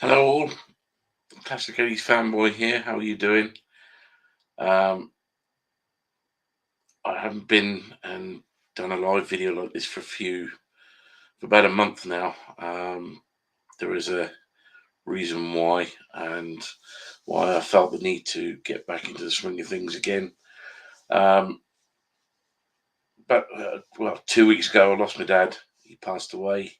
Hello all, Classic 80s fanboy here. How are you doing? Um, I haven't been and done a live video like this for about a month now. There is a reason why, and why I felt the need to get back into the swing of things again. Um, but well, 2 weeks ago, I lost my dad. He passed away.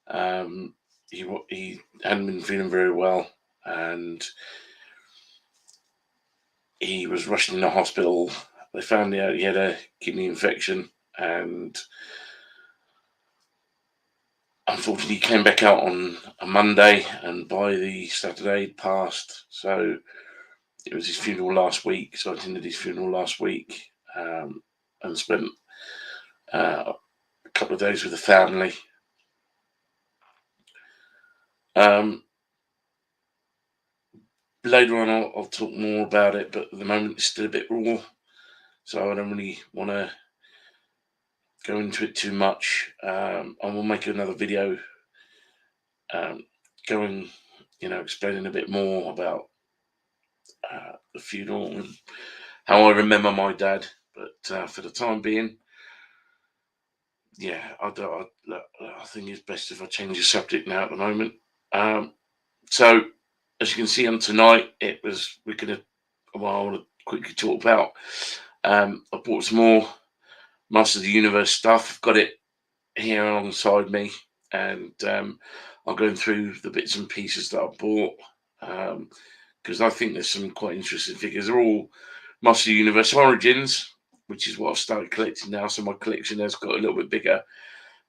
Um, he hadn't been feeling very well, and he was rushed in the hospital. They found out he had a kidney infection, and unfortunately, he came back out on a Monday, and by the Saturday he'd passed. So it was his funeral last week. So I attended his funeral last week, and spent a couple of days with the family. Um, Later on, I'll talk more about it, but at the moment it's still a bit raw, so I don't really want to go into it too much. I will make another video, um, going, explaining a bit more about the funeral and how I remember my dad. But for the time being, yeah, I think it's best if I change the subject now at the moment. Um, so, as you can see on tonight, we're gonna, well, I want to quickly talk about. I bought some more Master of the Universe stuff. I've got it here alongside me, and I'm going through the bits and pieces that I bought, because I think there's some quite interesting figures. They're all Master of the Universe Origins, which is what I've started collecting now. So my collection has got a little bit bigger.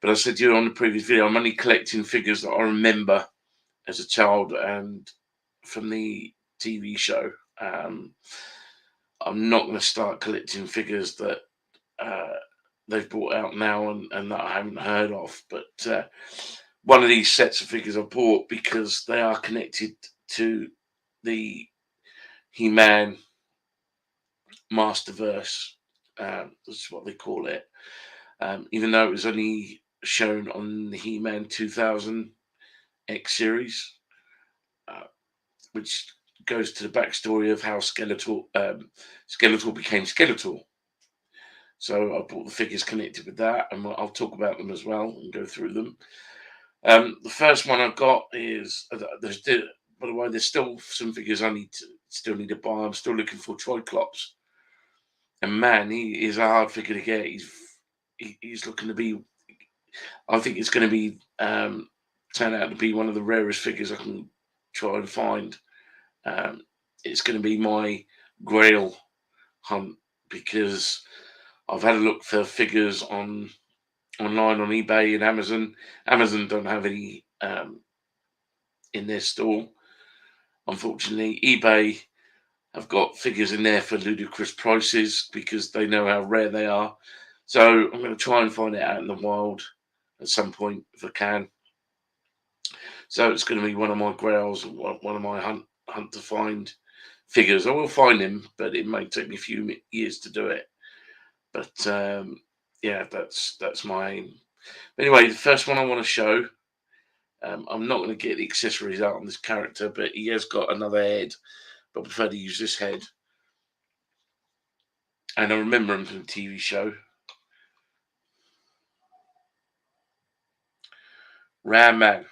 But I said to you on the previous video, I'm only collecting figures that I remember as a child and from the TV show. Um, I'm not going to start collecting figures that uh, they've brought out now and that I haven't heard of. But one of these sets of figures I bought because they are connected to the He-Man Masterverse. That's what they call it. Even though it was only shown on the He-Man 2000 X series, uh, which goes to the backstory of how Skeletor became Skeletor. So I bought the figures connected with that, and I'll talk about them as well and go through them. The first one I got is by the way, there's still some figures I still need to buy. I'm still looking for Triclops, and man, he is a hard figure to get. He's looking to be. I think it's going to be turn out to be one of the rarest figures I can try and find. Um, it's going to be my Grail hunt because I've had a look for figures online on eBay and Amazon. Amazon don't have any in their store, unfortunately. eBay have got figures in there for ludicrous prices because they know how rare they are. So I'm going to try and find it out in the wild at some point if I can. So it's going to be one of my grails, one of my hunt to find figures. I will find him, but it may take me a few years to do it. But yeah, that's my aim. Anyway, the first one I want to show. I'm not going to get the accessories out on this character, but he has got another head. But I prefer to use this head. And I remember him from the TV show. Ram Man.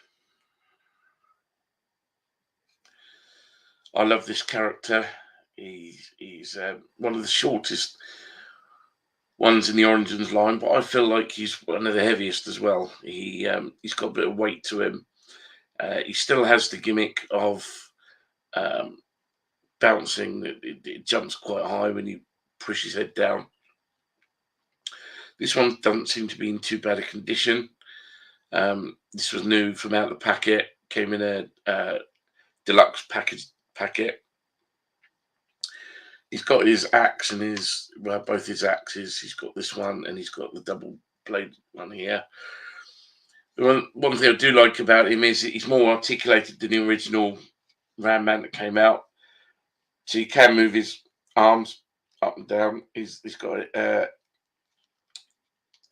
I love this character. He's one of the shortest ones in the Origins line, but I feel like he's one of the heaviest as well. He's got a bit of weight to him. He still has the gimmick of um, bouncing. It jumps quite high when you push his head down. This one doesn't seem to be in too bad a condition. This was new from out of the packet. Came in a deluxe packet. He's got his axe and both his axes. He's got this one and he's got the double blade one here. One thing I do like about him is he's more articulated than the original Ram Man that came out. So he can move his arms up and down. He's got a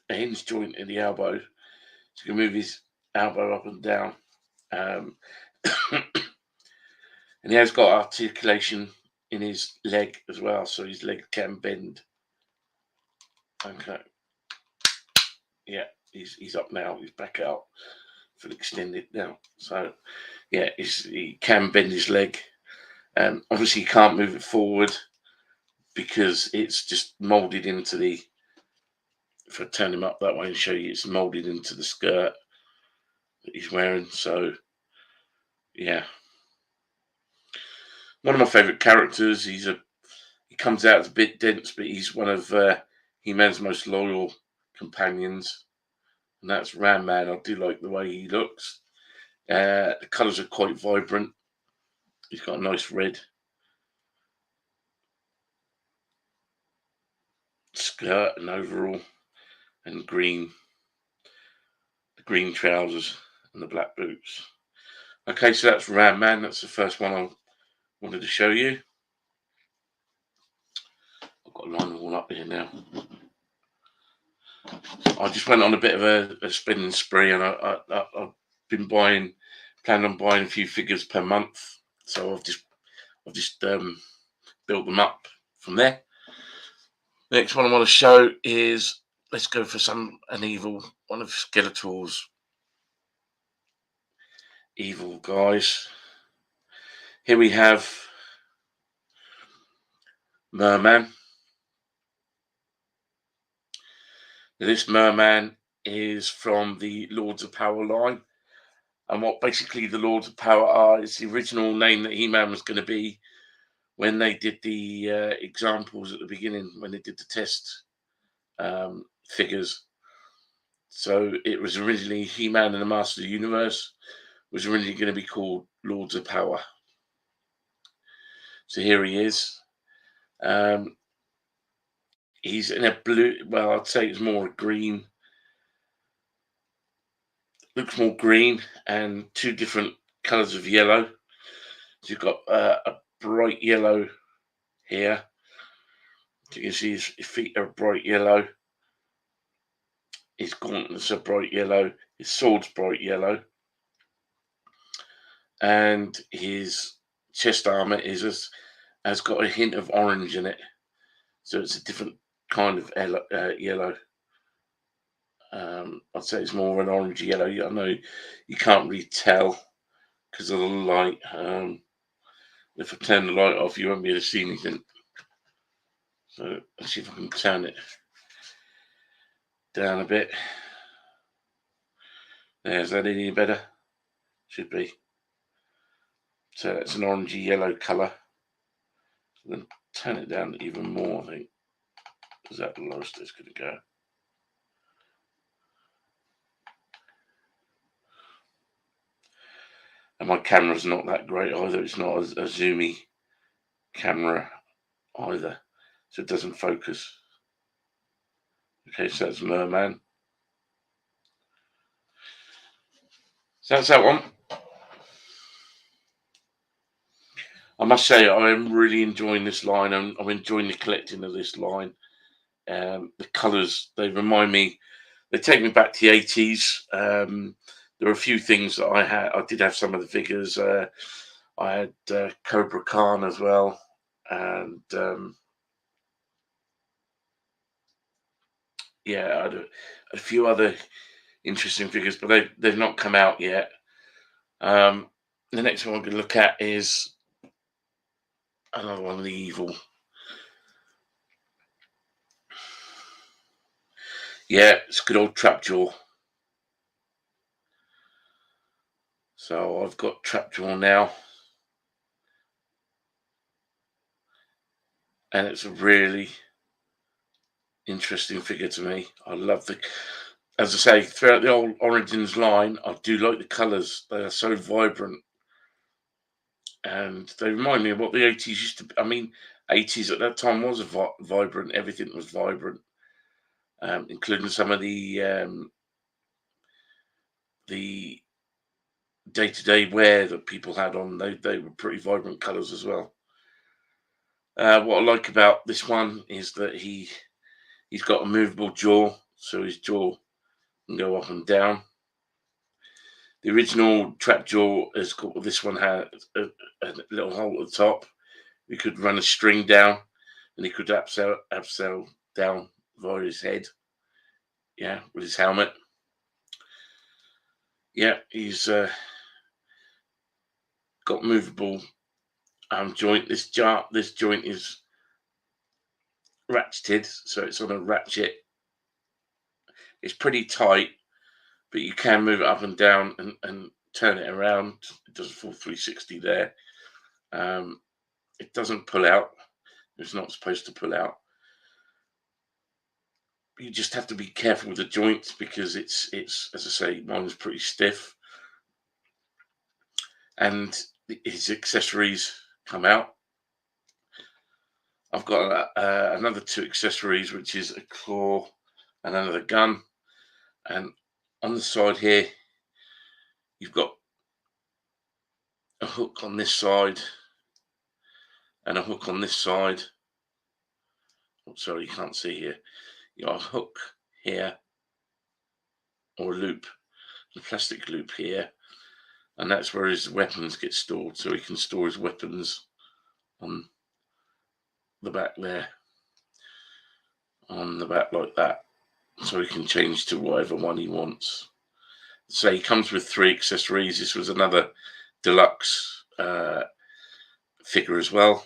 hinge joint in the elbow, so he can move his elbow up and down. Um, And he has got articulation in his leg as well, so his leg can bend. Okay. Yeah, he's up now. He's back out for extended now. So yeah, he can bend his leg. Obviously, you can't move it forward because it's just molded into the. If I turn him up that way and show you, it's molded into the skirt that he's wearing. So yeah, one of my favourite characters. He comes out as a bit dense, but he's one of He-Man's most loyal companions, and that's Ram Man. I do like the way he looks. The colours are quite vibrant. He's got a nice red skirt and overall, and the green trousers and the black boots. Okay, so that's Ram Man. That's the first one I wanted to show you. I've got to line them all up here now. I just went on a bit of a spending spree, and I've been planning on buying a few figures per month. So I've just built them up from there. Next one I want to show is, let's go for one of Skeletor's evil guys. Here we have Merman. This Merman is from the Lords of Power line. And what basically the Lords of Power are is the original name that He-Man was going to be when they did the examples at the beginning, when they did the test figures. So it was originally He-Man and the Master of the Universe was originally going to be called Lords of Power. So here he is. He's in a blue, well, I'd say it's more green. Looks more green and two different colours of yellow. So you've got a bright yellow here. So you can see his feet are bright yellow. His gauntlets are bright yellow. His sword's bright yellow. And his chest armour has got a hint of orange in it. So it's a different kind of yellow. I'd say it's more of an orange yellow. I know you can't really tell because of the light. If I turn the light off, you won't be able to see anything. So let's see if I can turn it down a bit. Is that any better? Should be. So that's an orangey yellow colour. Then turn it down even more, I think. Is that the lowest it's going to go? And my camera's not that great either. It's not a zoomy camera either. So it doesn't focus. Okay, so that's Merman. So that's that one. I must say, I am really enjoying this line. I'm enjoying the collecting of this line. The colours, they remind me, they take me back to the 80s. There are a few things that I did have some of the figures. I had Cobra Khan as well. And yeah, I had a few other interesting figures, but they've not come out yet. The next one I'm going to look at is another one of the evil. Yeah, it's good old Trapjaw. So I've got Trapjaw now. And it's a really interesting figure to me. I love as I say, throughout the old Origins line, I do like the colours. They are so vibrant. And they remind me of what the 80s used to be. I mean, 80s at that time was vibrant. Everything was vibrant, including some of the day-to-day wear that people had on. They were pretty vibrant colours as well. What I like about this one is that he's got a movable jaw, so his jaw can go up and down. The original trapjaw has got, this one had a little hole at the top. You could run a string down, and he could abseil down via his head. Yeah, with his helmet. Yeah, he's got movable joint. This joint is ratcheted, so it's on a ratchet. It's pretty tight, but you can move it up and down and turn it around. It does a full 360 there. It doesn't pull out. It's not supposed to pull out. You just have to be careful with the joints because it's as I say, mine's pretty stiff. And his accessories come out. I've got another 2 accessories, which is a claw and another gun. And on the side here, you've got a hook on this side and a hook on this side. Oh, sorry, you can't see here. You got a hook here, or a loop, a plastic loop here, and that's where his weapons get stored. So he can store his weapons on the back there, on the back like that. So he can change to whatever one he wants. So he comes with 3 accessories. This was another deluxe figure as well,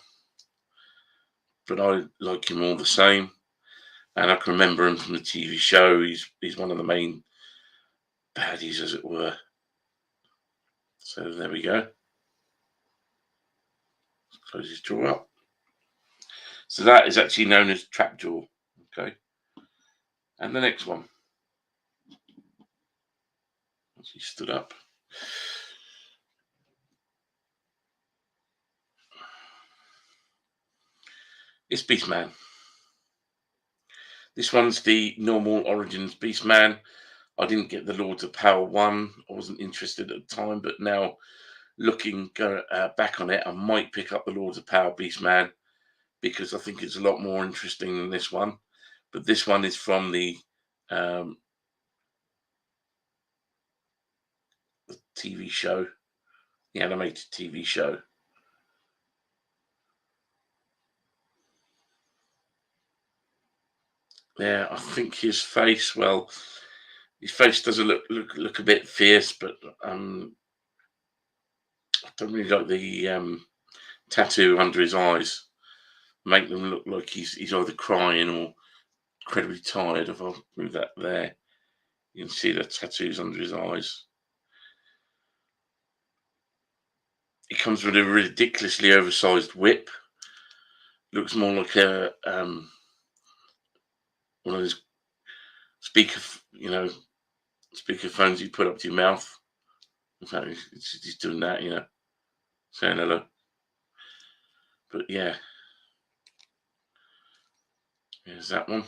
but I like him all the same. And I can remember him from the TV show. He's one of the main baddies, as it were. So there we go. Let's close his jaw up. So that is actually known as trapjaw. Okay. And the next one. As he stood up. It's Beastman. This one's the normal Origins Beastman. I didn't get the Lords of Power 1. I wasn't interested at the time, but now looking back on it, I might pick up the Lords of Power Beastman because I think it's a lot more interesting than this one. But this one is from the TV show, the animated TV show. Yeah, I think his face, well, his face doesn't look a bit fierce, but I don't really like the tattoo under his eyes. Make them look like he's either crying or incredibly tired. If I move that there, you can see the tattoos under his eyes. He comes with a ridiculously oversized whip. Looks more like a one of those speakerphones you put up to your mouth. In fact, he's doing that, saying hello. But yeah, here's that one.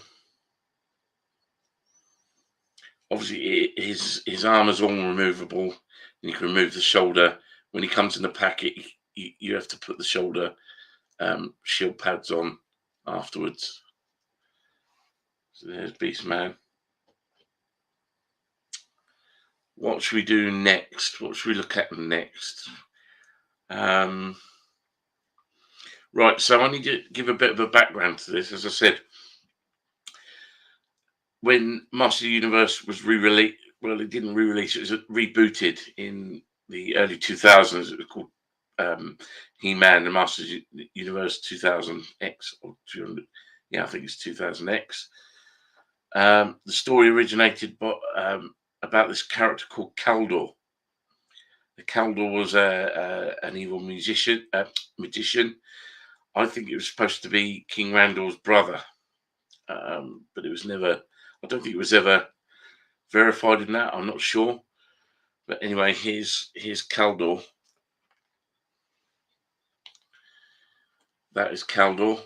Obviously, his arm is all removable, and you can remove the shoulder. When he comes in the packet, you have to put the shoulder shield pads on afterwards. So there's Beastman. What should we do next? What should we look at next? Right, so I need to give a bit of a background to this. As I said, when Master of the Universe was re-released, well, it didn't re-release, it was rebooted in the early 2000s. It was called He-Man and Master of the Universe 2000X, or 200, yeah, I think it's 2000X. The story originated about this character called Kaldor. The Kaldor was an evil magician. I think it was supposed to be King Randall's brother, but it was never. I don't think it was ever verified in that. I'm not sure. But anyway, here's Kaldor. That is Kaldor.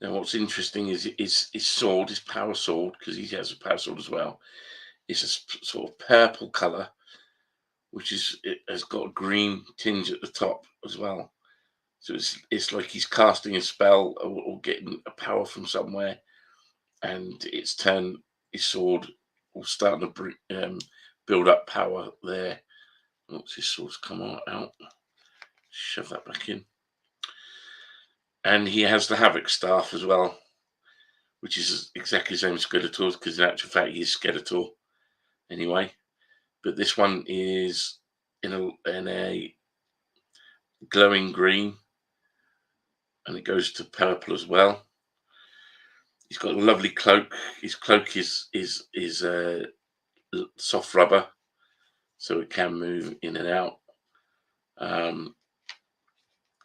Now, what's interesting is his sword, his power sword, because he has a power sword as well. It's a sort of purple color, which it has got a green tinge at the top as well. So it's like he's casting a spell or getting a power from somewhere, and it's turned his sword or starting to build up power there. Once his sword's come out, shove that back in. And he has the Havoc staff as well, which is exactly the same as Skeletor's, because in actual fact he is Skeletor anyway. But this one is in a glowing green, and it goes to purple as well. He's got a lovely cloak. His cloak is soft rubber, so it can move in and out.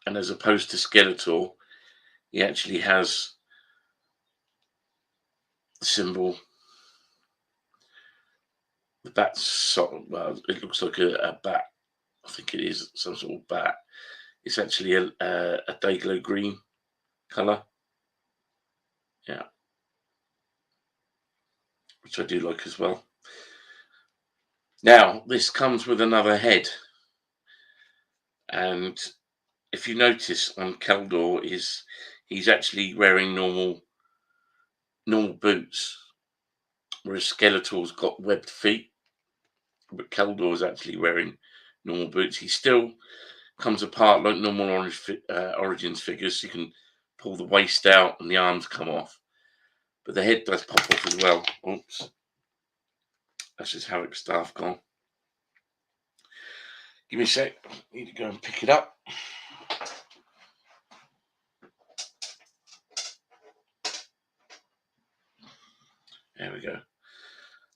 And as opposed to Skeletor, he actually has the symbol. The bat's sort of, well, it looks like a bat. I think it is some sort of bat. It's actually a Dayglow green colour. Yeah. Which I do like as well. Now, this comes with another head. And if you notice on Kaldor, he's actually wearing normal boots, whereas Skeletor's got webbed feet. But Kaldor is actually wearing normal boots. He still comes apart like normal Origins figures. So you can pull the waist out and the arms come off, but the head does pop off as well. Oops, that's just how its staff gone. Give me a sec. I need to go and pick it up. There we go.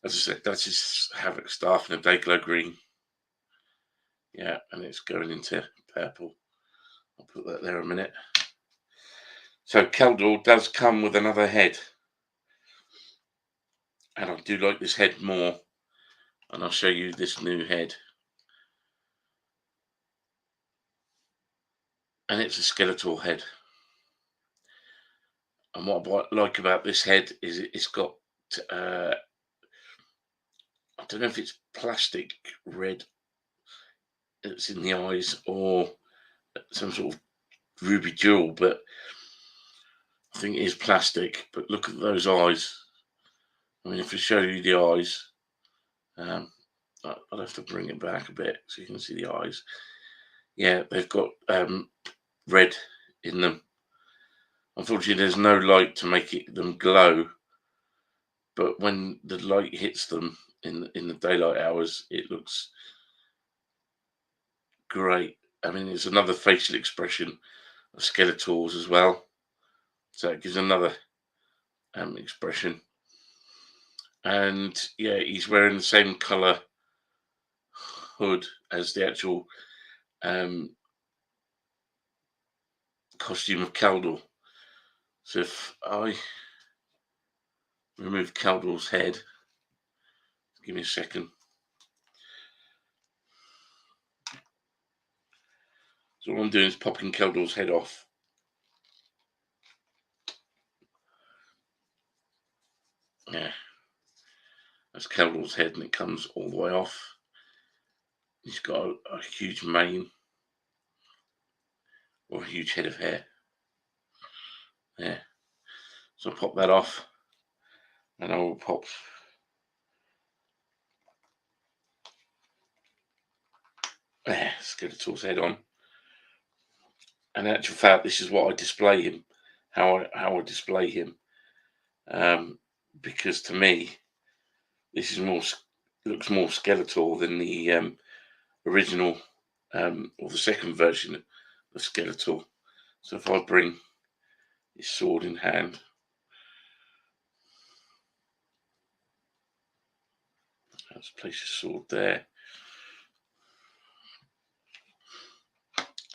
As I said, that's his Havoc staff in a Dayglow green. Yeah, and it's going into purple. I'll put that there a minute. So Kaldor does come with another head. And I do like this head more. And I'll show you this new head. And it's a Skeletor head. And what I like about this head is it's got, I don't know if it's plastic red that's in the eyes or some sort of ruby jewel, but I think it is plastic. But look at those eyes. I mean, if I show you the eyes, I'll have to bring it back a bit so you can see the eyes. Yeah, they've got red in them. Unfortunately, there's no light to make them glow, but when the light hits them in the daylight hours, it looks great. I mean, it's another facial expression of Skeletor's as well, so it gives another expression. And yeah, he's wearing the same colour hood as the actual costume of Kaldor. So if I remove Kaldor's head, give me a second. So all I'm doing is popping Kaldor's head off. Yeah, that's Kaldor's head, and it comes all the way off. He's got a huge mane, or a huge head of hair. Yeah. So I'll pop that off, and I will pop Skeletor's head on. And in actual fact, this is what I display him, how I display him, because to me, this is looks more Skeletor than the original or the second version of Skeletor. So if I bring his sword in hand, let's place his sword there,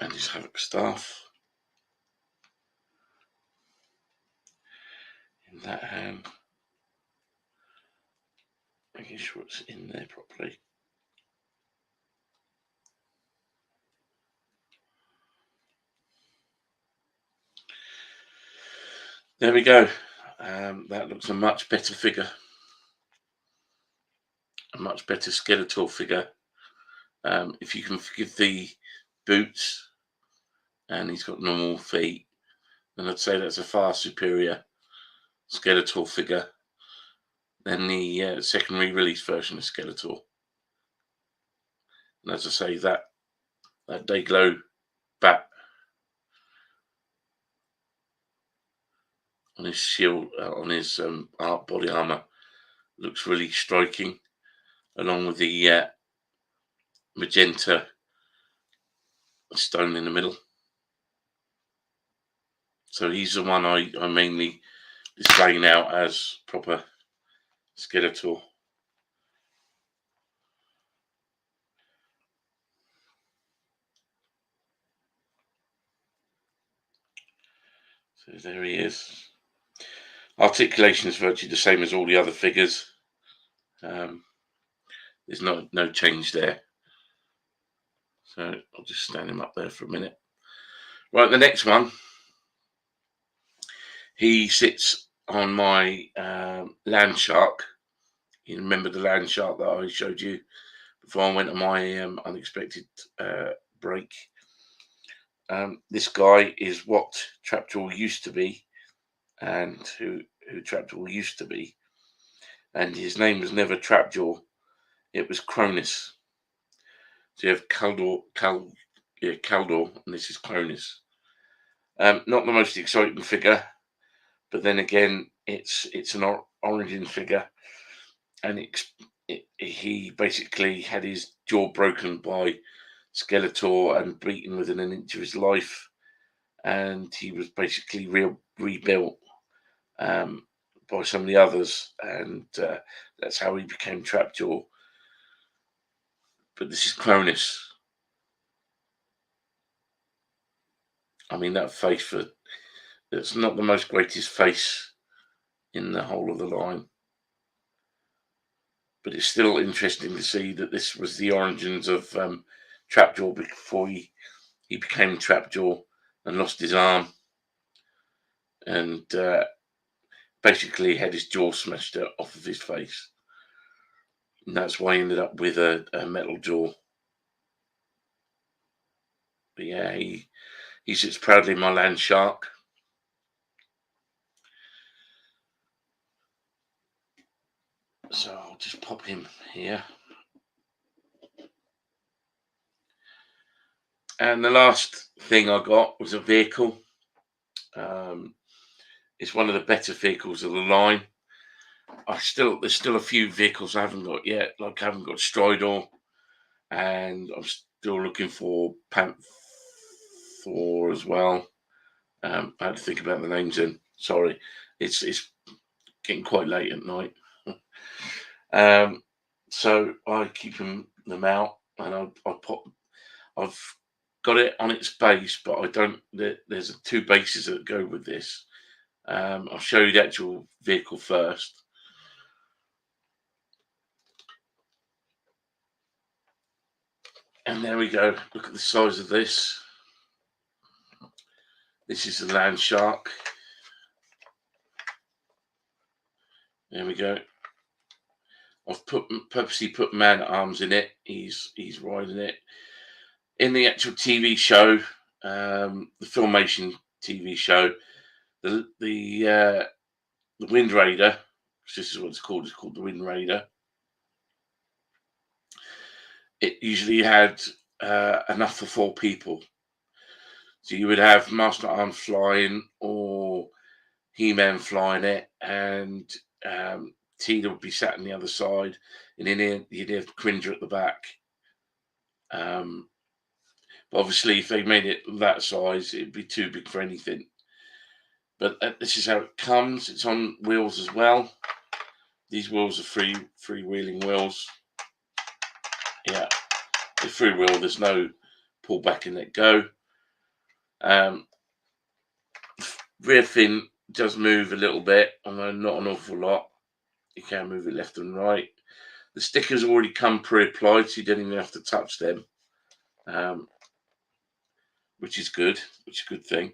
and his Havoc staff in that hand, making sure it's in there properly. There we go. That looks a much better figure, a much better Skeletor figure. If you can forgive the boots and he's got normal feet, then I'd say that's a far superior Skeletor figure than the secondary release version of Skeletor. And as I say, that day glow bat on his shield, on his body armor, looks really striking, along with the magenta stone in the middle. So he's the one I mainly display now as proper Skeletor. So there he is. Articulation is virtually the same as all the other figures. There's no change there. So I'll just stand him up there for a minute. Right, the next one. He sits on my land shark. You remember the land shark that I showed you before I went on my unexpected break. This guy is what Trapjaw used to be, and who Trapjaw used to be. And his name was never Trapjaw, it was Clonus. So you have Kaldor, and this is Clonus. Not the most exciting figure, but then again, it's an origin figure, and he basically had his jaw broken by Skeletor and beaten within an inch of his life, and he was basically rebuilt by some of the others, and that's how he became Trapjaw. But this is Clonus. I mean, that face, it's not the most greatest face in the whole of the line, but it's still interesting to see that this was the origins of Trapjaw before he became Trapjaw and lost his arm, and basically had his jaw smashed off of his face. And that's why he ended up with a metal jaw. But yeah, he sits proudly in my land shark. So I'll just pop him here. And the last thing I got was a vehicle. It's one of the better vehicles of the line. There's still a few vehicles I haven't got yet. Like I haven't got Stridor, and I'm still looking for Panther as well. I had to think about the names then. Sorry, it's getting quite late at night. So I keep them out, and I've got it on its base, but I don't. There's two bases that go with this. I'll show you the actual vehicle first. And there we go. Look at the size of this. This is the land shark. There we go. I've purposely put man at arms in it. He's riding it. In the actual TV show, the Filmation TV show, the Wind Raider, which this is what it's called the Wind Raider. It usually had enough for 4 people. So you would have Master Arms flying or He-Man flying it, and Tina would be sat on the other side, and then you'd have Cringer at the back. But obviously, if they made it that size, it'd be too big for anything. But this is how it comes. It's on wheels as well. These wheels are freewheeling wheels. Yeah, they're freewheel. There's no pull back and let go. Rear fin does move a little bit, although not an awful lot. You can move it left and right. The stickers already come pre-applied, so you don't even have to touch them, which is good, which is a good thing.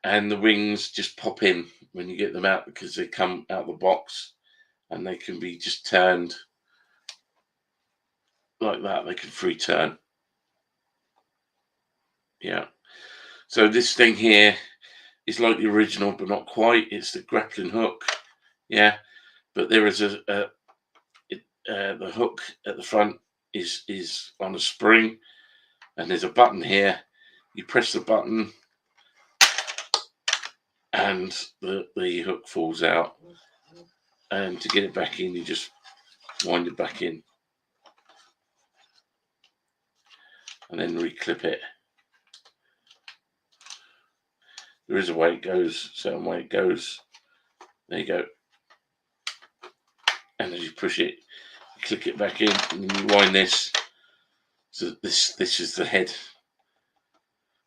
And the wings just pop in when you get them out, because they come out the box and they can be just turned like that. They can free turn. Yeah. So this thing here is like the original, but not quite. It's the grappling hook. Yeah. But there is the hook at the front is on a spring, and there's a button here. You press the button, and the hook falls out. And to get it back in, you just wind it back in, and then reclip it. There is a way it goes, certain way it goes. There you go. And as you push it, you click it back in, and then you wind this. So this is the head.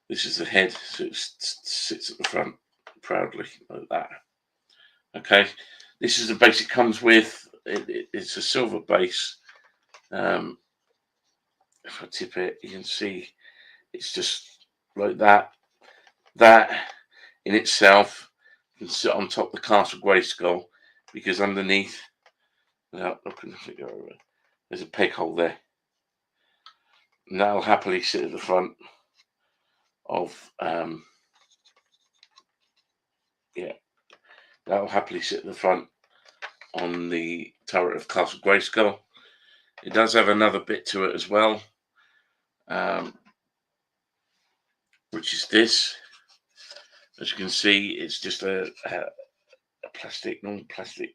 This is the head, so it sits at the front proudly like that. Okay, this is the base it comes with. It's a silver base. If I tip it, you can see it's just like that. That in itself can sit on top of the Castle Grayskull, because underneath, without looking at it go over, there's a peg hole there. And that'll happily sit at the front of that'll happily sit at the front on the turret of Castle Grayskull. It does have another bit to it as well, which is this. As you can see, it's just a plastic, non-plastic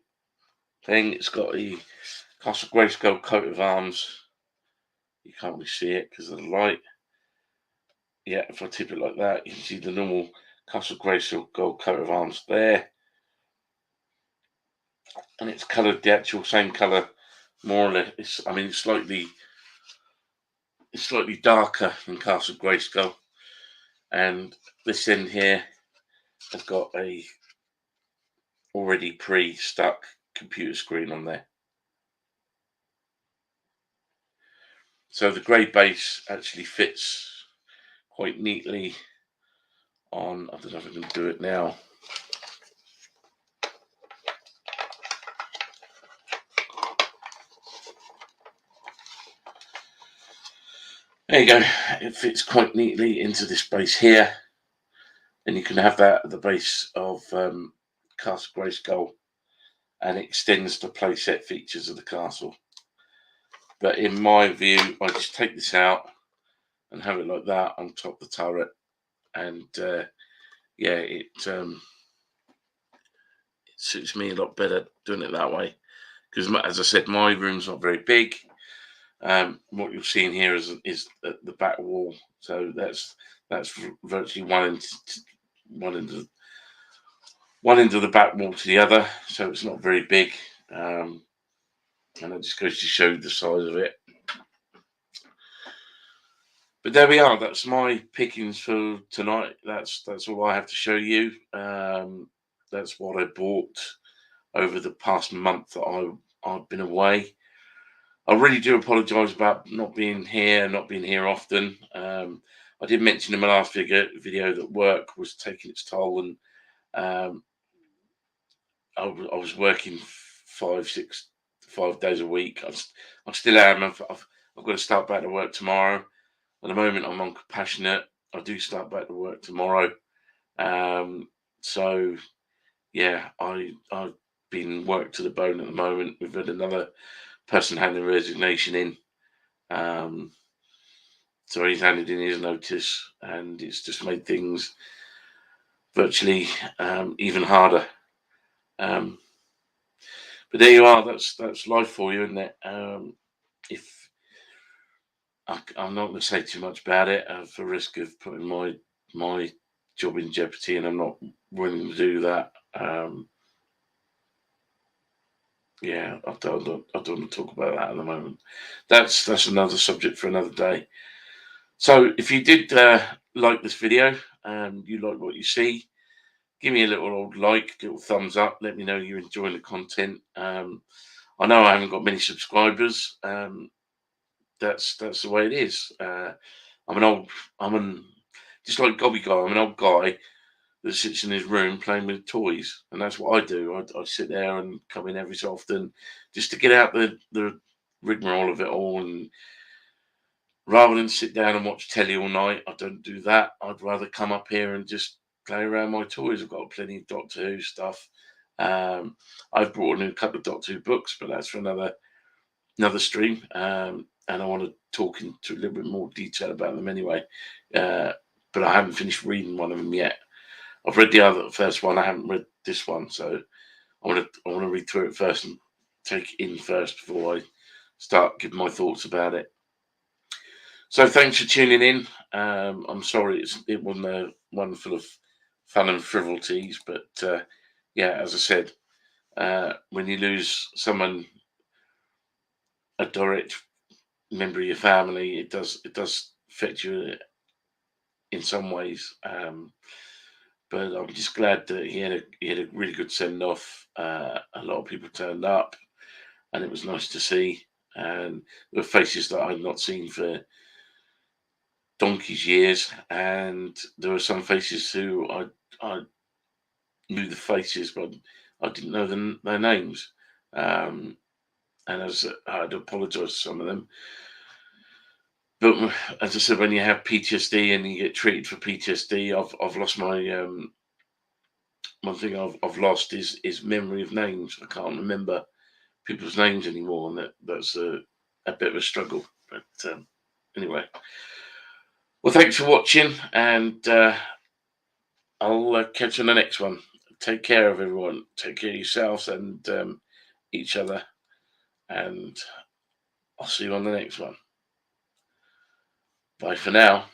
thing. It's got the Castle Grayskull coat of arms. You can't really see it because of the light. Yeah, if I tip it like that, you can see the normal Castle Grayskull coat of arms there. And it's coloured the actual same colour, more or less. It's slightly darker than Castle Grayskull. And this end here has got a already pre-stuck computer screen on there. So the grey base actually fits quite neatly on. I don't know if I can do it now. There you go. It fits quite neatly into this base here, and you can have that at the base of Castle Grayskull, and it extends the playset features of the castle. But in my view, I just take this out and have it like that on top of the turret, and it suits me a lot better doing it that way, because as I said, my room's not very big. What you're seeing here is the back wall, so that's virtually one end of the back wall to the other, so it's not very big, and that just goes to show the size of it. But there we are. That's my pickings for tonight. That's all I have to show you. That's what I bought over the past month that I've been away. I really do apologise about not being here often. I did mention in my last video that work was taking its toll, and I was working 5 days a week. I still am. I've got to start back to work tomorrow. At the moment, I'm on compassionate. I do start back to work tomorrow. So yeah, I've been worked to the bone at the moment. We've had another person handing resignation in. So he's handed in his notice, and it's just made things virtually even harder. But there you are. That's life for you, isn't it? If I'm not going to say too much about it, for risk of putting my job in jeopardy, and I'm not willing to do that. I don't want to talk about that at the moment. That's another subject for another day. So if you did like this video, you like what you see, give me a little thumbs up. Let me know you're enjoying the content. I know I haven't got many subscribers. That's the way it is. Just like Gobby Guy. I'm an old guy that sits in his room playing with toys, and that's what I do. I sit there and come in every so often just to get out the rigmarole of it all, and rather than sit down and watch telly all night, I don't do that. I'd rather come up here and just play around my toys. I've got plenty of Doctor Who stuff. I've brought in a couple of Doctor Who books, but that's for another stream. and I want to talk into a little bit more detail about them anyway. But I haven't finished reading one of them yet. I've read the first one. I haven't read this one, so I want to read through it first and take it in first before I start giving my thoughts about it. So thanks for tuning in. I'm sorry it wasn't a one full of fun and frivolities, but yeah, as I said, when you lose someone, a direct member of your family, it does affect you in some ways. But I'm just glad that he had a really good send off. A lot of people turned up, and it was nice to see. And there were faces that I'd not seen for donkey's years, and there were some faces who I knew the faces, but I didn't know their names. Um, and as I had to apologise to some of them. But as I said, when you have PTSD and you get treated for PTSD, I've lost my one thing I've lost is memory of names. I can't remember people's names anymore, and that's a bit of a struggle. But anyway, well, thanks for watching, and I'll catch you on the next one. Take care of everyone. Take care of yourselves and each other, and I'll see you on the next one. Bye for now.